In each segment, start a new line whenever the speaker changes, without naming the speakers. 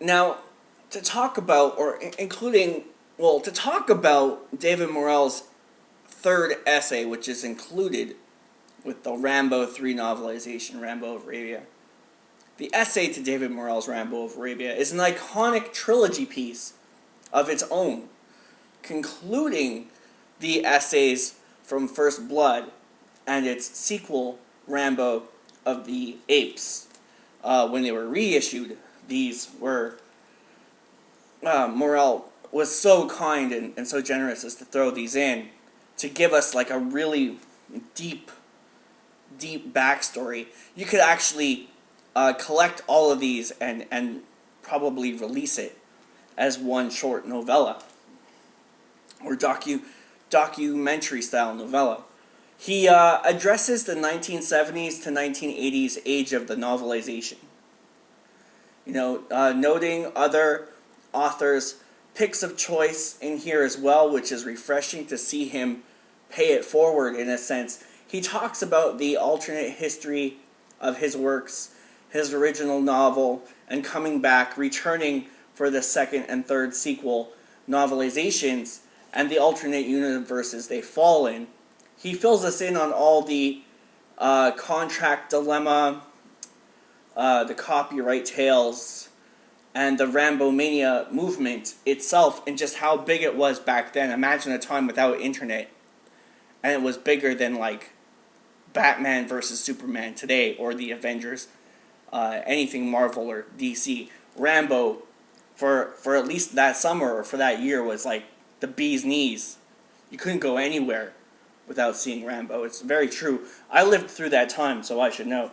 Now, to talk about, or including, well, to talk about David Morrell's third essay, which is included with the Rambo 3 novelization, Rambo of Arabia. The essay to David Morrell's Rambo of Arabia is an iconic trilogy piece of its own, concluding the essays from First Blood and its sequel, Rambo of the Apes. When they were reissued, these were, Morrell was so kind and so generous as to throw these in to give us like a really deep backstory. You could actually collect all of these and probably release it as one short novella or documentary style novella. He addresses the 1970s to 1980s age of the novelization. Noting other authors' picks of choice in here as well, which is refreshing to see him pay it forward in a sense. He talks about the alternate history of his works, his original novel, and coming back, returning for the second and third sequel novelizations, and the alternate universes they fall in. He fills us in on all the contract dilemma, the copyright tales, and the RAMBOMANIA movement itself, and just how big it was back then. Imagine a time without internet, and it was bigger than like Batman versus Superman today, or the Avengers, anything Marvel or DC. Rambo, for at least that summer or for that year, was like the bee's knees. You couldn't go anywhere without seeing Rambo. It's very true. I lived through that time, so I should know.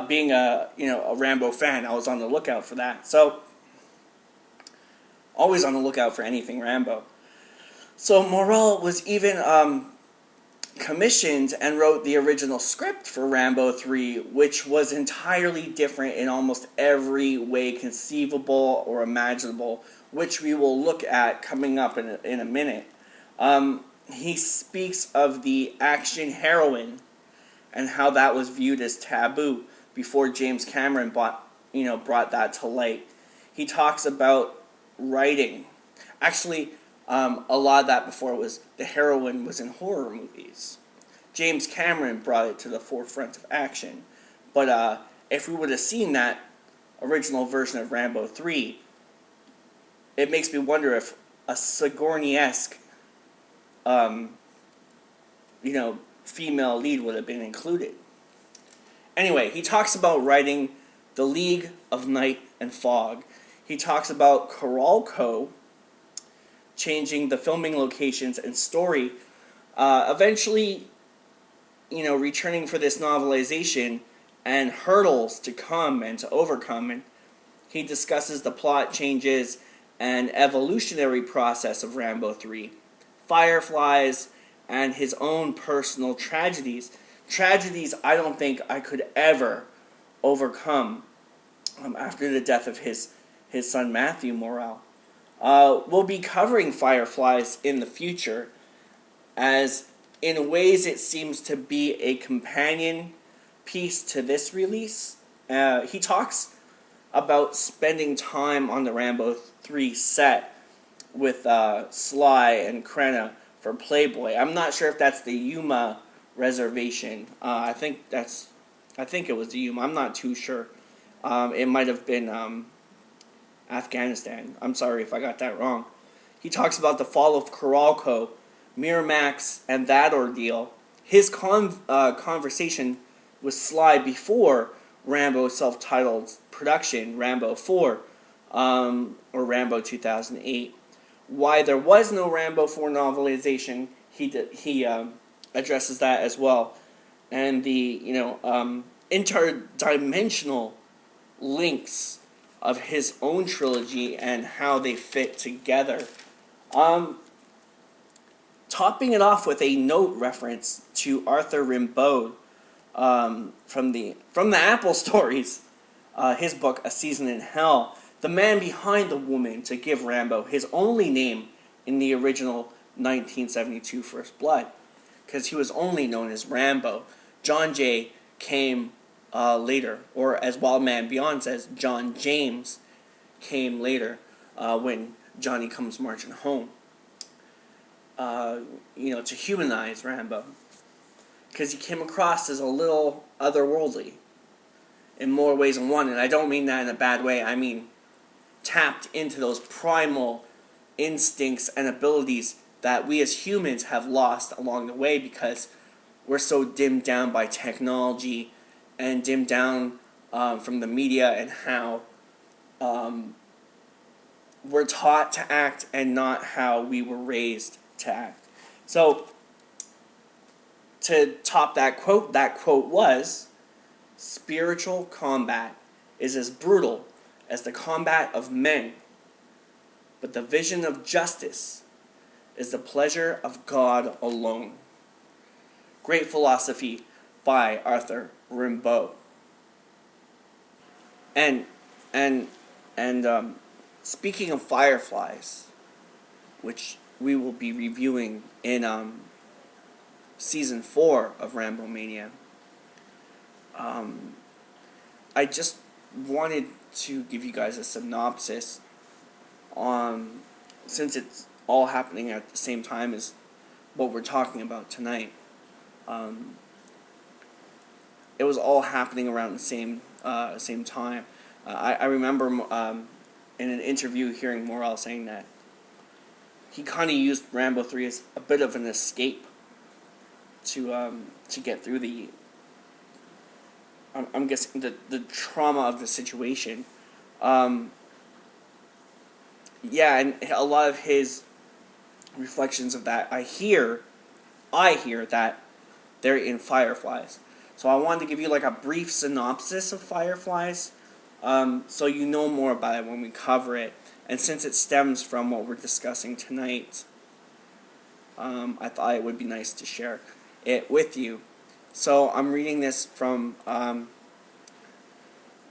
Being a Rambo fan, I was on the lookout for that. So, always on the lookout for anything Rambo. So Morrell was even commissioned and wrote the original script for Rambo 3, which was entirely different in almost every way conceivable or imaginable, which we will look at coming up in a minute. He speaks of the action heroine and how that was viewed as taboo before James Cameron brought that to light. He talks about writing. Actually, a lot of that before was the heroine was in horror movies. James Cameron brought it to the forefront of action. But if we would have seen that original version of Rambo 3, it makes me wonder if a Sigourney-esque female lead would have been included. Anyway, he talks about writing The League of Night and Fog. He talks about Coralco changing the filming locations and story, eventually, returning for this novelization and hurdles to come and to overcome. And he discusses the plot changes and evolutionary process of Rambo 3, Fireflies, and his own personal tragedies. Tragedies I don't think I could ever overcome after the death of his son Matthew Morrell. We'll be covering Fireflies in the future, as in ways it seems to be a companion piece to this release. He talks about spending time on the Rambo 3 set with Sly and Krenna for Playboy. I'm not sure if that's the Yuma reservation. I think it was the Yuma. I'm not too sure. It might have been Afghanistan. I'm sorry if I got that wrong. He talks about the fall of Coralco, Miramax, and that ordeal. His conversation with Sly before Rambo's self-titled production, Rambo 4, or Rambo 2008. Why there was no Rambo 4 novelization, he addresses that as well. And the, interdimensional links of his own trilogy and how they fit together. Topping it off with a note reference to Arthur Rimbaud from the Apple Stories, his book A Season in Hell, the man behind the woman to give Rambo his only name in the original 1972 First Blood, because he was only known as Rambo. John J. came later, or as Wildman Beyond says, John James came later when Johnny comes marching home. To humanize Rambo, because he came across as a little otherworldly in more ways than one, and I don't mean that in a bad way. I mean tapped into those primal instincts and abilities that we as humans have lost along the way because we're so dimmed down by technology and dimmed down from the media and how we're taught to act and not how we were raised to act. So, to top that quote was, "Spiritual combat is as brutal as the combat of men, but the vision of justice is the pleasure of God alone." Great philosophy by Arthur Rimbaud. And speaking of fireflies, which we will be reviewing in season 4 of RAMBOMANIA, I just wanted to give you guys a synopsis on, since it's all happening at the same time as what we're talking about tonight. It was all happening around the same time. I remember in an interview hearing Morel saying that he kind of used Rambo 3 as a bit of an escape to get through the, I'm guessing, the trauma of the situation. Yeah, and a lot of his reflections of that, I hear that they're in Fireflies. So I wanted to give you like a brief synopsis of Fireflies, so you know more about it when we cover it. And since it stems from what we're discussing tonight, I thought it would be nice to share it with you. So I'm reading this from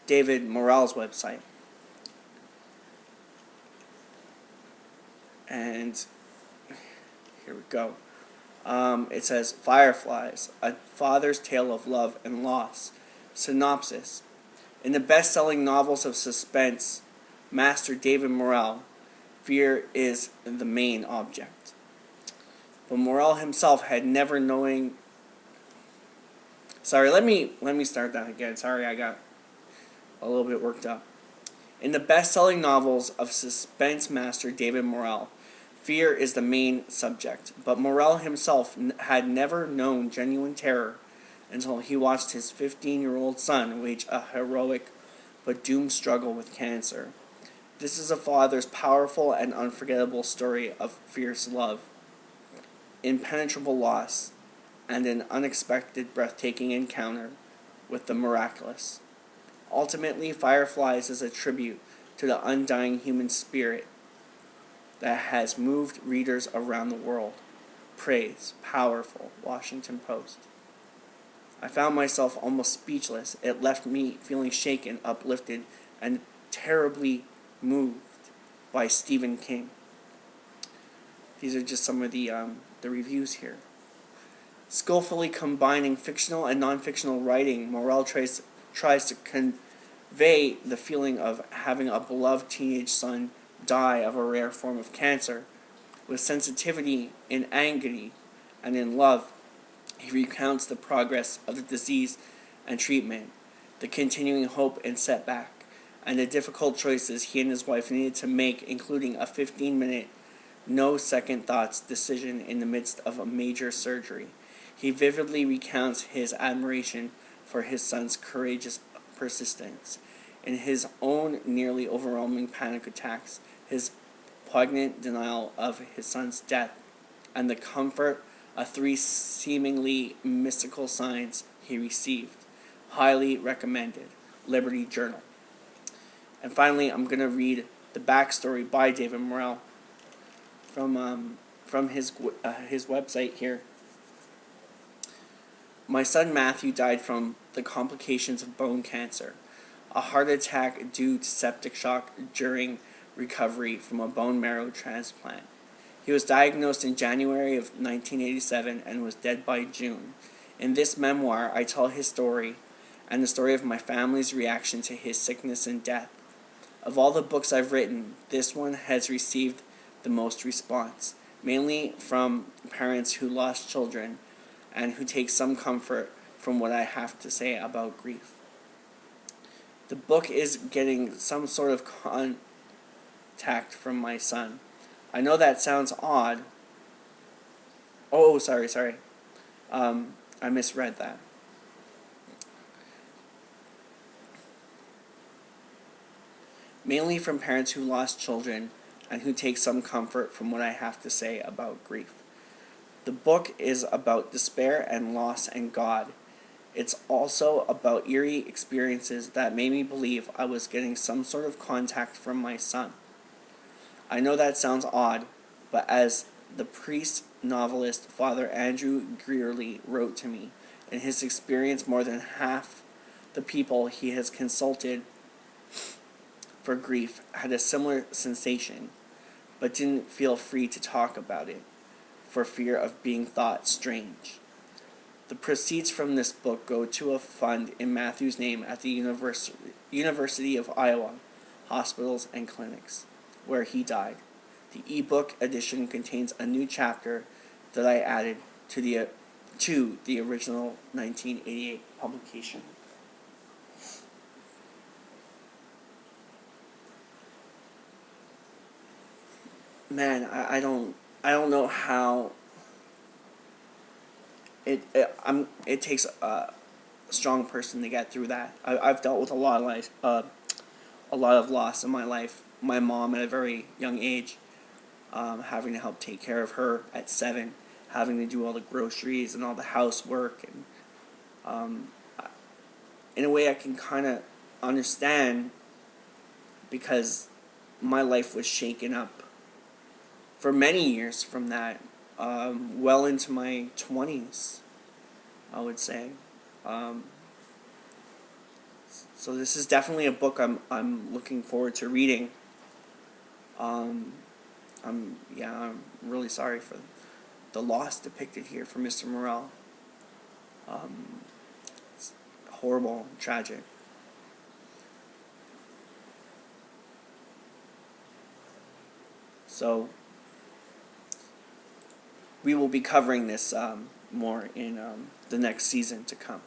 David Morrell's website. And here we go. It says, Fireflies, a father's tale of love and loss. Synopsis. In the best-selling novels of suspense, Master David Morrell, fear is the main object. But Morrell himself had never knowing... Sorry, let me start that again. Sorry, I got a little bit worked up. In the best-selling novels of suspense master David Morrell, fear is the main subject, but Morrell himself had never known genuine terror until he watched his 15-year-old son wage a heroic but doomed struggle with cancer. This is a father's powerful and unforgettable story of fierce love, impenetrable loss, and an unexpected, breathtaking encounter with the miraculous. Ultimately, Fireflies is a tribute to the undying human spirit that has moved readers around the world. Praise, powerful, Washington Post. I found myself almost speechless. It left me feeling shaken, uplifted, and terribly moved by Stephen King. These are just some of the reviews here. Skillfully combining fictional and non-fictional writing, Morrell tries to convey the feeling of having a beloved teenage son die of a rare form of cancer. With sensitivity in agony and in love, he recounts the progress of the disease and treatment, the continuing hope and setback, and the difficult choices he and his wife needed to make, including a 15-minute, no second thoughts decision in the midst of a major surgery. He vividly recounts his admiration for his son's courageous persistence in his own nearly overwhelming panic attacks, his poignant denial of his son's death, and the comfort of 3 seemingly mystical signs he received. Highly recommended. Liberty Journal. And finally, I'm going to read the backstory by David Morrell from his website here. My son Matthew died from the complications of bone cancer, a heart attack due to septic shock during recovery from a bone marrow transplant. He was diagnosed in January of 1987 and was dead by June. In this memoir, I tell his story and the story of my family's reaction to his sickness and death. Of all the books I've written, this one has received the most response, mainly from parents who lost children and who take some comfort from what I have to say about grief. The book is getting some sort of contact from my son. I know that sounds odd. Oh, sorry. I misread that. Mainly from parents who lost children and who take some comfort from what I have to say about grief. The book is about despair and loss and God. It's also about eerie experiences that made me believe I was getting some sort of contact from my son. I know that sounds odd, but as the priest novelist Father Andrew Greerly wrote to me, in his experience more than half the people he has consulted for grief had a similar sensation, but didn't feel free to talk about it for fear of being thought strange. The proceeds from this book go to a fund in Matthew's name at the University of Iowa Hospitals and Clinics, where he died. The ebook edition contains a new chapter that I added to the original 1988 publication. Man, I don't know how it takes a strong person to get through that. I've dealt with a lot of loss in my life. My mom at a very young age, having to help take care of her at 7, having to do all the groceries and all the housework, and in a way I can kind of understand, because my life was shaken up for many years from that, well into my 20s, I would say. So this is definitely a book I'm looking forward to reading. I'm really sorry for the loss depicted here for Mr. Morell. It's horrible, tragic. So we will be covering this more in the next season to come.